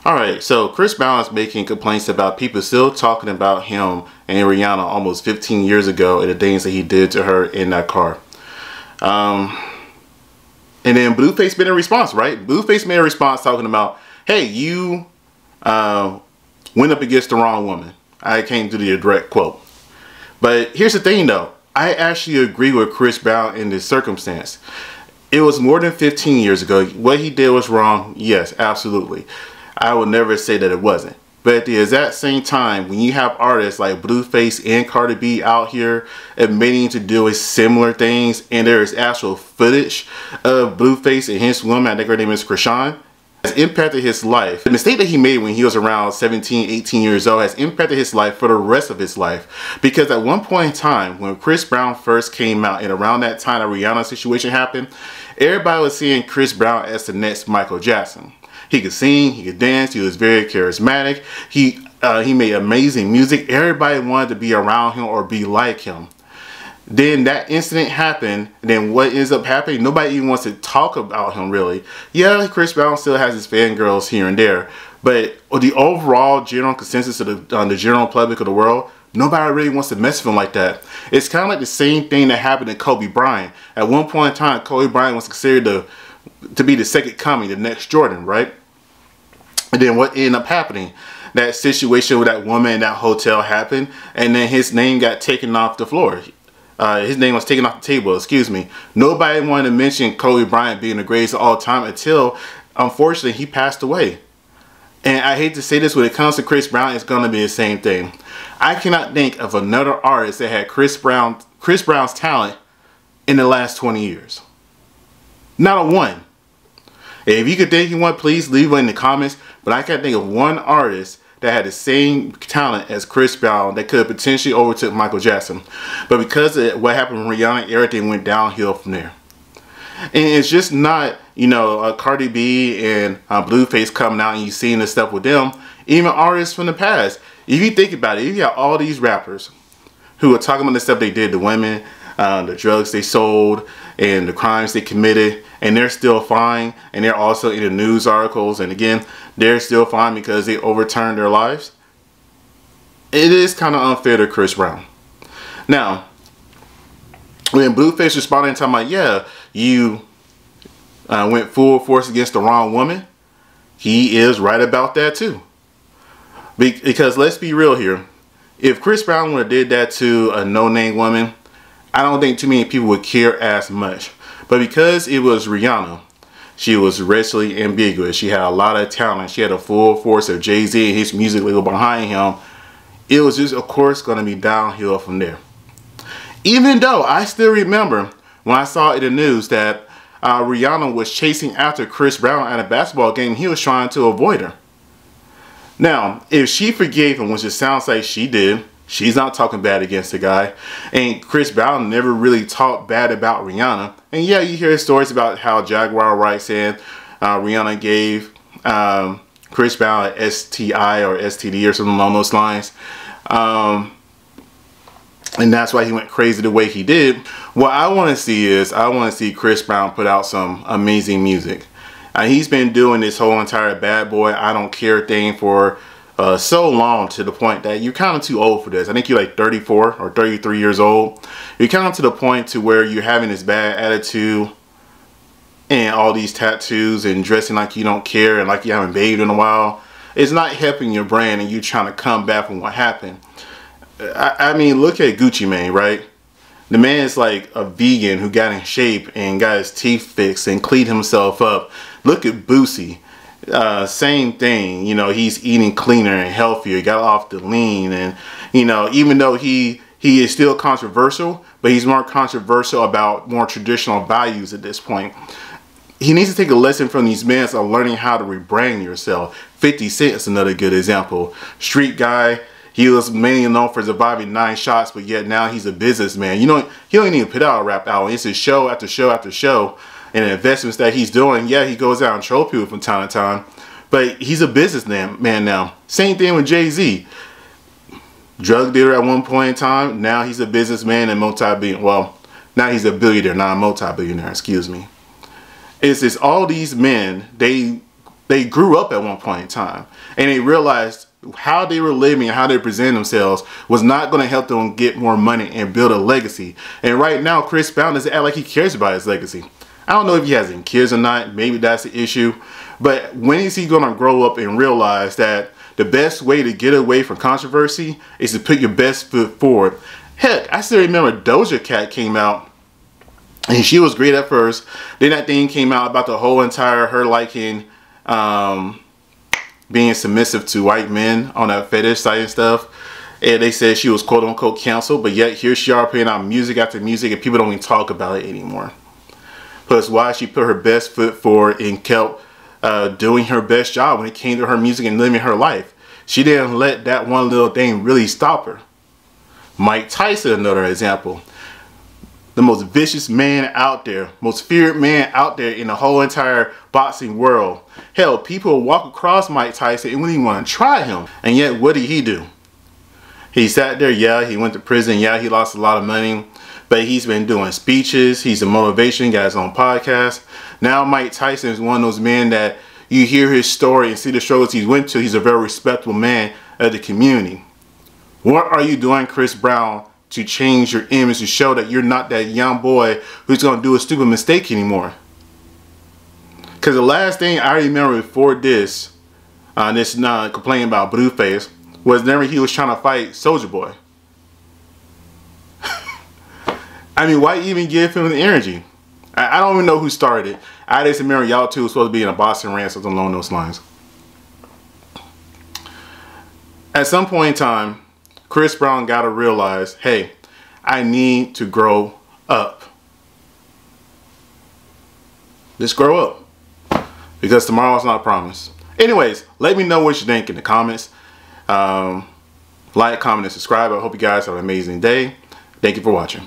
Alright, so Chris Brown is making complaints about people still talking about him and Rihanna almost 15 years ago and the things that he did to her in that car. And then Blueface made a response, right? Blueface made a response talking about, hey, you went up against the wrong woman. I can't do the direct quote. But here's the thing though. I actually agree with Chris Brown in this circumstance. It was more than 15 years ago. What he did was wrong. Yes, absolutely. I would never say that it wasn't. But at the exact same time, when you have artists like Blueface and Cardi B out here admitting to doing similar things, and there is actual footage of Blueface and his woman, I think her name is Krishan, has impacted his life. The mistake that he made when he was around 17, 18 years old has impacted his life for the rest of his life. Because at one point in time, when Chris Brown first came out, and around that time the Rihanna situation happened, everybody was seeing Chris Brown as the next Michael Jackson. He could sing, he could dance, he was very charismatic, he made amazing music. Everybody wanted to be around him or be like him. Then that incident happened, and then what ends up happening, nobody even wants to talk about him really. Yeah, Chris Brown still has his fangirls here and there, but the overall general consensus of the general public of the world, nobody really wants to mess with him like that. It's kind of like the same thing that happened to Kobe Bryant. At one point in time, Kobe Bryant was considered to be the second coming, the next Jordan, right? And then what ended up happening? That situation with that woman in that hotel happened, and then his name got taken off the floor. His name was taken off the table, excuse me. Nobody wanted to mention Kobe Bryant being the greatest of all time until, unfortunately, he passed away. And I hate to say this, when it comes to Chris Brown, it's going to be the same thing. I cannot think of another artist that had Chris Brown's talent in the last 20 years. Not a one. If you could think of one, please leave it in the comments. But I can't think of one artist that had the same talent as Chris Brown that could have potentially overtook Michael Jackson. But because of what happened with Rihanna, everything went downhill from there. And it's just not, you know, Cardi B and Blueface coming out and you seeing this stuff with them. Even artists from the past. If you think about it, you got all these rappers who are talking about the stuff they did to women, the drugs they sold, and the crimes they committed, and they're still fine, and they're also in the news articles, and again, they're still fine because they overturned their lives. It is kind of unfair to Chris Brown. Now, when Blueface responded and talking about, yeah, you went full force against the wrong woman, he is right about that too. Because let's be real here, if Chris Brown would have did that to a no-name woman, I don't think too many people would care as much. But because it was Rihanna, she was racially ambiguous. She had a lot of talent. She had a full force of Jay-Z and his music label behind him. It was just, of course, going to be downhill from there. Even though I still remember when I saw in the news that Rihanna was chasing after Chris Brown at a basketball game, he was trying to avoid her. Now, if she forgave him, which it sounds like she did, she's not talking bad against the guy. And Chris Brown never really talked bad about Rihanna. And yeah, you hear stories about how Jaguar Wright said Rihanna gave Chris Brown an STI or STD or something along those lines. And that's why he went crazy the way he did. What I want to see is, I want to see Chris Brown put out some amazing music. He's been doing this whole entire bad boy, I don't care thing for so long, to the point that you're kind of too old for this. I think you're like 34 or 33 years old. You're kind of to the point to where you're having this bad attitude and all these tattoos and dressing like you don't care and like you haven't bathed in a while. It's not helping your brand, and you trying to come back from what happened. I mean, look at Gucci Mane, right? The man is like a vegan who got in shape and got his teeth fixed and cleaned himself up. Look at Boosie. Same thing, you know, he's eating cleaner and healthier, got off the lean, and you know, even though he is still controversial, but he's more controversial about more traditional values at this point. He needs to take a lesson from these men of learning how to rebrand yourself. 50 Cent is another good example. Street guy, he was mainly known for surviving 9 shots, but yet now he's a businessman. You know, he don't even put out a rap album. It's just show after show after show. And the investments that he's doing, yeah, he goes out and troll people from time to time, but he's a businessman now. Same thing with Jay-Z. Drug dealer at one point in time, now he's a businessman and multi-billionaire. Well, now he's a billionaire, not a multi-billionaire, excuse me. It's just all these men, they they grew up at one point in time, and they realized how they were living and how they present themselves was not going to help them get more money and build a legacy. And right now, Chris Brown doesn't act like he cares about his legacy. I don't know if he has any kids or not. Maybe that's the issue. But when is he going to grow up and realize that the best way to get away from controversy is to put your best foot forward? Heck, I still remember Doja Cat came out, and she was great at first. Then that thing came out about the whole entire her liking being submissive to white men on that fetish site and stuff. And they said she was quote unquote canceled, but yet here she are putting out music after music and people don't even talk about it anymore. Plus, why she put her best foot forward and kept doing her best job when it came to her music and living her life. She didn't let that one little thing really stop her. Mike Tyson, another example. The most vicious man out there, most feared man out there in the whole entire boxing world. Hell, people walk across Mike Tyson and wouldn't even want to try him. And yet, what did he do? He sat there, yeah, he went to prison, yeah, he lost a lot of money. But he's been doing speeches, he's a motivation, got his own podcast. Now Mike Tyson is one of those men that you hear his story and see the shows he's went to, he's a very respectable man of the community. What are you doing, Chris Brown, to change your image, to show that you're not that young boy who's going to do a stupid mistake anymore? Because the last thing I remember before this complaining about Blueface, was whenever he was trying to fight Soulja Boy. I mean, why even give him the energy? I don't even know who started it. I just remember y'all two were supposed to be in a boxing rant, something along those lines. At some point in time, Chris Brown got to realize, hey, I need to grow up. Just grow up. Because tomorrow's not a promise. Anyways, let me know what you think in the comments. Like, comment, and subscribe. I hope you guys have an amazing day. Thank you for watching.